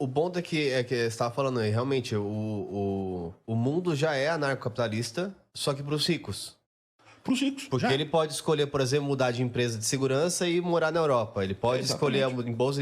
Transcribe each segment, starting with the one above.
O ponto é que você estava falando aí, realmente, o mundo já é anarcocapitalista, só que para os ricos. Para os ricos. Porque ele pode escolher, por exemplo, mudar de empresa de segurança e morar na Europa. Ele pode escolher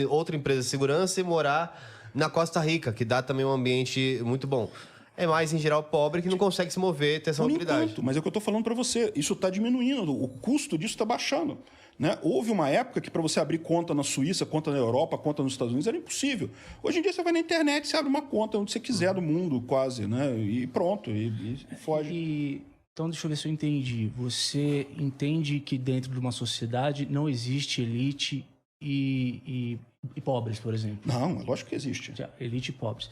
outra empresa de segurança e morar na Costa Rica, que dá também um ambiente muito bom. É mais, em geral, pobre que não consegue se mover, ter essa mobilidade. Entanto, mas é o que eu estou falando para você. Isso está diminuindo, o custo disso está baixando. Né? Houve uma época que para você abrir conta na Suíça, conta na Europa, conta nos Estados Unidos, era impossível. Hoje em dia você vai na internet, você abre uma conta onde você quiser do mundo, quase, né? E pronto, e foge. Então, deixa eu ver se eu entendi. Você entende que dentro de uma sociedade não existe elite e pobres, por exemplo? Não, é lógico que existe. Elite e pobres.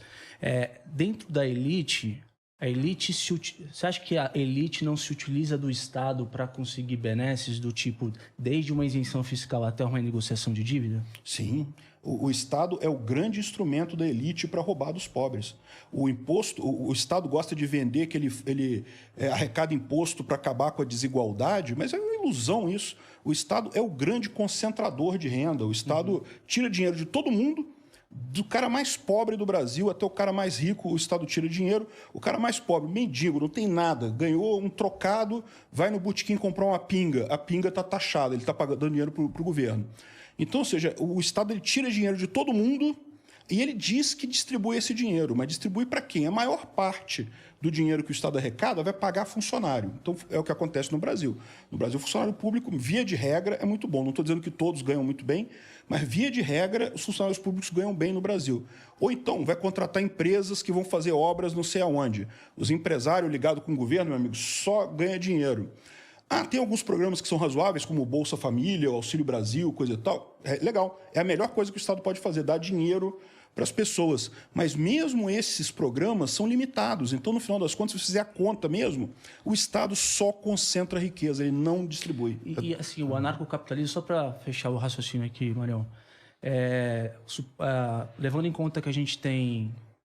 Dentro da elite, você acha que a elite não se utiliza do Estado para conseguir benesses do tipo, desde uma isenção fiscal até uma renegociação de dívida? Sim. O Estado é o grande instrumento da elite para roubar dos pobres. O Estado gosta de vender que ele arrecada imposto para acabar com a desigualdade, mas é uma ilusão isso. O Estado é o grande concentrador de renda. O Estado tira dinheiro de todo mundo, do cara mais pobre do Brasil até o cara mais rico, o Estado tira dinheiro. O cara mais pobre, mendigo, não tem nada, ganhou um trocado, vai no botequim comprar uma pinga. A pinga está taxada, ele está dando dinheiro para o governo. Então, ou seja, o Estado ele tira dinheiro de todo mundo e ele diz que distribui esse dinheiro. Mas distribui para quem? A maior parte do dinheiro que o Estado arrecada vai pagar funcionário. Então, é o que acontece no Brasil. No Brasil, o funcionário público, via de regra, é muito bom. Não estou dizendo que todos ganham muito bem, mas, via de regra, os funcionários públicos ganham bem no Brasil. Ou então, vai contratar empresas que vão fazer obras não sei aonde. Os empresários ligados com o governo, meu amigo, só ganha dinheiro. Tem alguns programas que são razoáveis, como o Bolsa Família, o Auxílio Brasil, coisa e tal. É legal. É a melhor coisa que o Estado pode fazer, dar dinheiro para as pessoas. Mas mesmo esses programas são limitados. Então, no final das contas, se você fizer a conta mesmo, o Estado só concentra a riqueza, ele não distribui. E assim, o anarcocapitalismo, só para fechar o raciocínio aqui, Marião, levando em conta que a gente tem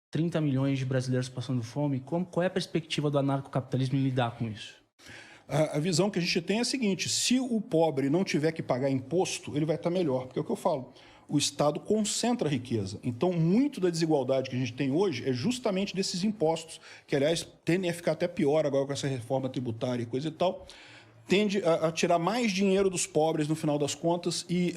30 milhões de brasileiros passando fome, qual é a perspectiva do anarcocapitalismo em lidar com isso? A visão que a gente tem é a seguinte: se o pobre não tiver que pagar imposto, ele vai estar melhor, porque é o que eu falo. O Estado concentra a riqueza. Então, muito da desigualdade que a gente tem hoje é justamente desses impostos, que, aliás, tendem a ficar até pior agora com essa reforma tributária e coisa e tal, tende a tirar mais dinheiro dos pobres no final das contas e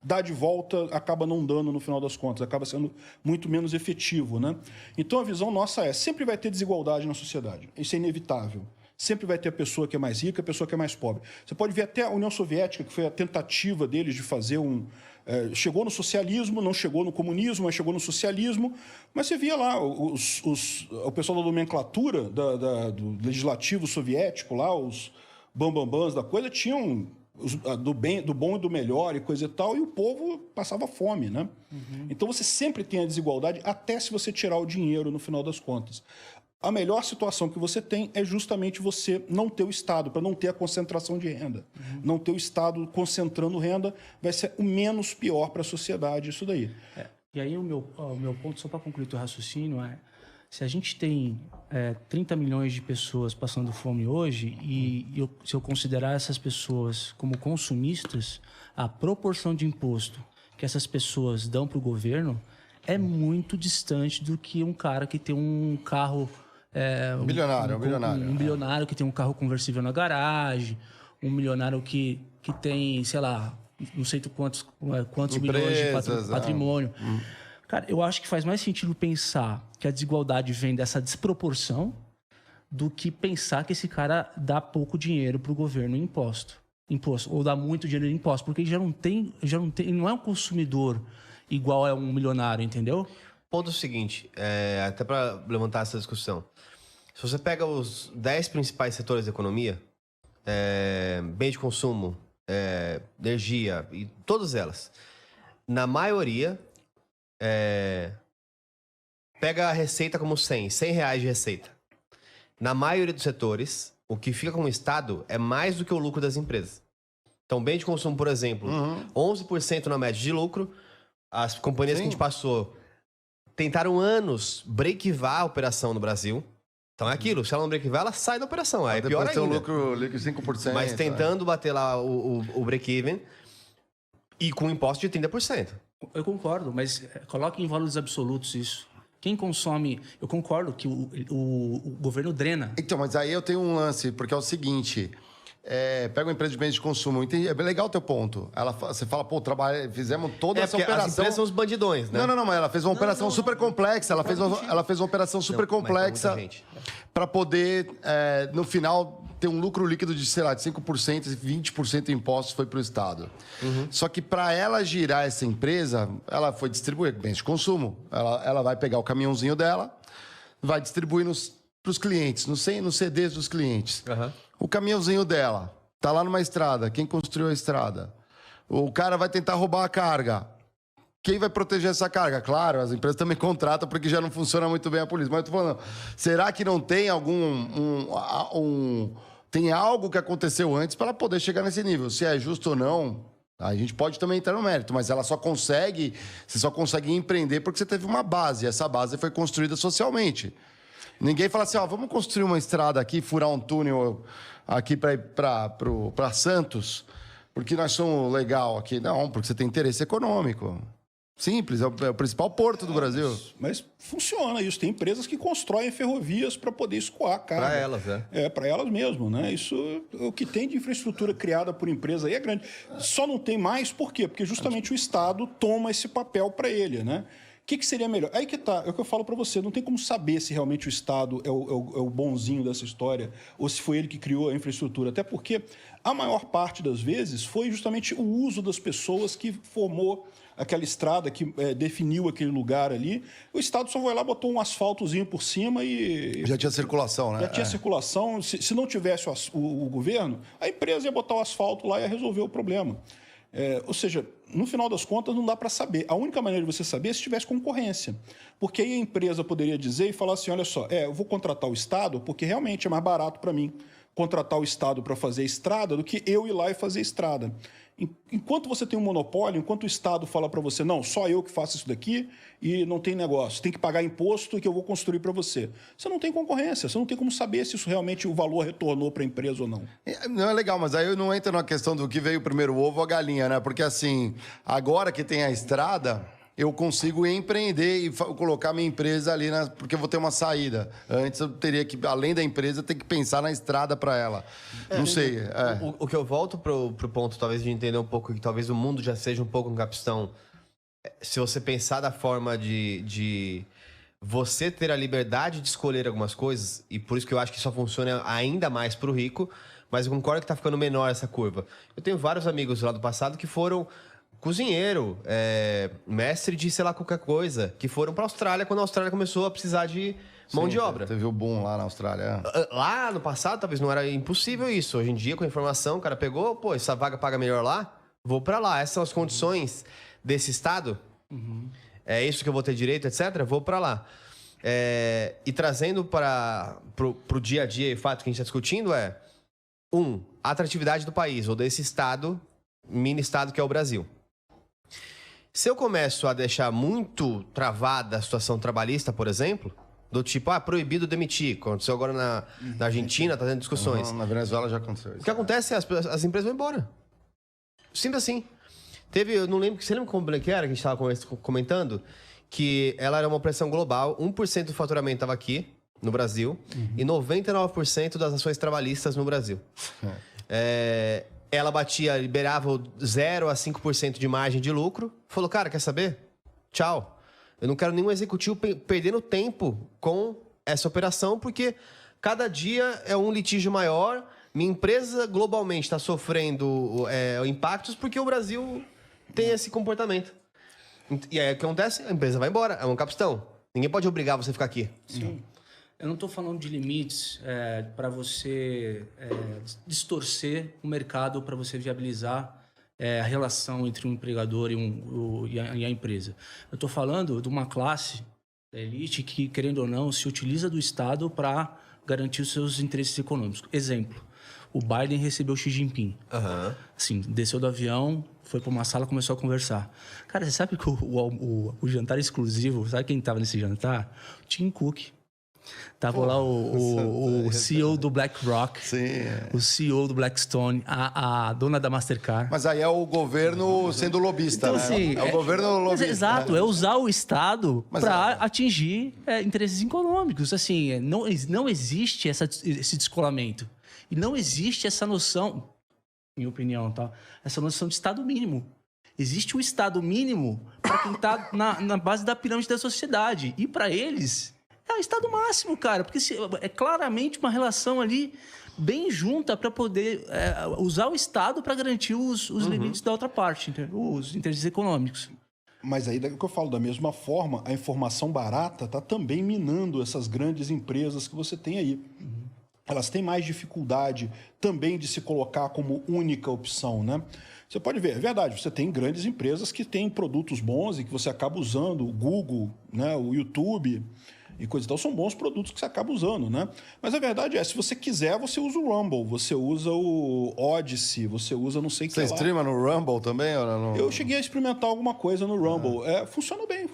dar de volta acaba não dando no final das contas, acaba sendo muito menos efetivo, né? Então, a visão nossa sempre vai ter desigualdade na sociedade. Isso é inevitável. Sempre vai ter a pessoa que é mais rica, a pessoa que é mais pobre. Você pode ver até a União Soviética, que foi a tentativa deles de fazer chegou no socialismo, não chegou no comunismo, mas chegou no socialismo. Mas você via lá o pessoal da nomenclatura do legislativo soviético, lá, os bambambãs da coisa, tinham do bom e do melhor e coisa e tal, e o povo passava fome, né? Então você sempre tem a desigualdade, até se você tirar o dinheiro no final das contas. A melhor situação que você tem é justamente você não ter o Estado, para não ter a concentração de renda. Não ter o Estado concentrando renda vai ser o menos pior para a sociedade, isso daí. E aí o meu ponto, só para concluir o raciocínio, se a gente tem 30 milhões de pessoas passando fome hoje e se eu considerar essas pessoas como consumistas, a proporção de imposto que essas pessoas dão para o governo é muito distante do que um cara que tem um carro... Um bilionário que tem um carro conversível na garagem, um milionário que tem, sei lá, não sei quantos milhões de patrimônio. Cara, eu acho que faz mais sentido pensar que a desigualdade vem dessa desproporção do que pensar que esse cara dá pouco dinheiro para o governo em imposto, ou dá muito dinheiro em imposto, porque ele ele não é um consumidor igual é um milionário, entendeu? Ponto seguinte, até para levantar essa discussão. Se você pega os 10 principais setores da economia, bem de consumo, energia e todas elas, na maioria, pega a receita como 100 reais de receita. Na maioria dos setores, o que fica com o Estado é mais do que o lucro das empresas. Então, bem de consumo, por exemplo, 11% na média de lucro, as companhias que a gente passou... Tentaram anos breakivar a operação no Brasil. Então é aquilo, se ela não breakivar, ela sai da operação. Aí é pior ainda. Depois tem o lucro líquido 5%. Mas tentando bater lá o break-even e com imposto de 30%. Eu concordo, mas coloque em valores absolutos isso. Quem consome... Eu concordo que o governo drena. Então, mas aí eu tenho um lance, porque é o seguinte... pega uma empresa de bens de consumo. É bem legal o teu ponto. Você fala, pô, fizemos toda essa operação... As empresas são os bandidões, né? Não, mas ela fez uma operação super complexa. Ela fez uma operação super complexa para poder, no final, ter um lucro líquido de, sei lá, de 5% e 20% de impostos foi para o Estado. Só que para ela girar essa empresa, ela foi distribuir bens de consumo. Ela vai pegar o caminhãozinho dela, vai distribuir para os clientes, nos CDs dos clientes. O caminhãozinho dela tá lá numa estrada. Quem construiu a estrada? O cara vai tentar roubar a carga. Quem vai proteger essa carga? Claro, as empresas também contratam porque já não funciona muito bem a polícia. Mas eu tô falando, será que não tem tem algo que aconteceu antes para ela poder chegar nesse nível? Se é justo ou não, a gente pode também entrar no mérito, mas você só consegue empreender porque você teve uma base. E essa base foi construída socialmente. Ninguém fala assim, vamos construir uma estrada aqui, furar um túnel aqui para ir para Santos, porque nós somos legal aqui. Não, porque você tem interesse econômico. Simples, é o principal porto do Brasil. Mas funciona isso. Tem empresas que constroem ferrovias para poder escoar a carga. Para elas, para elas mesmo, né? Isso, o que tem de infraestrutura criada por empresa aí é grande. Só não tem mais, por quê? Porque justamente o Estado toma esse papel para ele, né? O que seria melhor? Aí que tá, é o que eu falo para você, não tem como saber se realmente o Estado é o bonzinho dessa história ou se foi ele que criou a infraestrutura, até porque a maior parte das vezes foi justamente o uso das pessoas que formou aquela estrada, que definiu aquele lugar ali. O Estado só foi lá, botou um asfaltozinho por cima e... Já tinha circulação, né? Já tinha circulação. Se não tivesse o governo, a empresa ia botar o asfalto lá e ia resolver o problema. Ou seja, no final das contas, não dá para saber. A única maneira de você saber é se tivesse concorrência. Porque aí a empresa poderia dizer e falar assim, olha só, eu vou contratar o Estado porque realmente é mais barato para mim contratar o Estado para fazer estrada do que eu ir lá e fazer estrada. Enquanto você tem um monopólio, enquanto o Estado fala para você, não, só eu que faço isso daqui e não tem negócio, tem que pagar imposto que eu vou construir para você. Você não tem concorrência, você não tem como saber se isso realmente o valor retornou para a empresa ou não. Não é legal, mas aí não entra na questão do que veio primeiro, o ovo ou a galinha, né? Porque assim, agora que tem a estrada, eu consigo empreender e colocar minha empresa ali, porque eu vou ter uma saída. Antes eu teria que, além da empresa, ter que pensar na estrada para ela. Não sei. O que eu volto pro ponto, talvez, de entender um pouco que talvez o mundo já seja um pouco um capistão. Se você pensar da forma de você ter a liberdade de escolher algumas coisas, e por isso que eu acho que só funciona ainda mais pro rico, mas eu concordo que tá ficando menor essa curva. Eu tenho vários amigos lá do passado que foram cozinheiro, mestre de sei lá qualquer coisa, que foram pra Austrália quando a Austrália começou a precisar de mão de obra. Teve o boom lá na Austrália. Lá no passado talvez não era impossível isso. Hoje em dia, com a informação, o cara pegou, pô, essa vaga paga melhor lá, vou pra lá. Essas são as condições desse estado, é isso que eu vou ter direito, etc., vou pra lá. E trazendo pro dia a dia e o fato que a gente está discutindo a atratividade do país, ou desse estado, mini estado que é o Brasil. Se eu começo a deixar muito travada a situação trabalhista, por exemplo, do tipo, proibido demitir, aconteceu agora na Argentina, tá tendo discussões. Na Venezuela já aconteceu isso. O que acontece é as empresas vão embora. Simples assim. Eu não lembro, você lembra como que era que a gente estava comentando? Que ela era uma operação global, 1% do faturamento estava aqui, no Brasil, e 99% das ações trabalhistas no Brasil. Ela liberava 0 a 5% de margem de lucro. Falou, cara, quer saber? Tchau. Eu não quero nenhum executivo perdendo tempo com essa operação, porque cada dia é um litígio maior. Minha empresa globalmente está sofrendo impactos porque o Brasil tem esse comportamento. E aí o que acontece? A empresa vai embora. É um capistão. Ninguém pode obrigar você a ficar aqui. Sim. Eu não estou falando de limites para você distorcer o mercado, para você viabilizar a relação entre um empregador e a empresa. Eu estou falando de uma classe da elite que, querendo ou não, se utiliza do Estado para garantir os seus interesses econômicos. Exemplo, o Biden recebeu Xi Jinping. Assim, desceu do avião, foi para uma sala e começou a conversar. Cara, você sabe que o jantar exclusivo, sabe quem estava nesse jantar? Tim Cook. Tava lá o CEO do BlackRock, o CEO do Blackstone, a dona da Mastercard. Mas aí é o governo sendo lobista, Então, né? assim, É o governo lobista. Exato, é usar o Estado para atingir interesses econômicos. Assim, não existe esse descolamento. E não existe essa noção, minha opinião, tá? Essa noção de Estado mínimo. Existe um Estado mínimo para quem está na base da pirâmide da sociedade. E para eles, é o Estado máximo, cara. Porque é claramente uma relação ali bem junta para poder usar o Estado para garantir os limites da outra parte, entendeu? Os interesses econômicos. Mas aí, que eu falo, da mesma forma, a informação barata está também minando essas grandes empresas que você tem aí. Elas têm mais dificuldade também de se colocar como única opção, né? Você pode ver, é verdade, você tem grandes empresas que têm produtos bons e que você acaba usando, o Google, né, o YouTube e coisa e tal, são bons produtos que você acaba usando, né? Mas a verdade é, se você quiser, você usa o Rumble, você usa o Odyssey, você usa não sei o que lá. Você streama no Rumble também? Ou não? Eu cheguei a experimentar alguma coisa no Rumble. Funciona bem,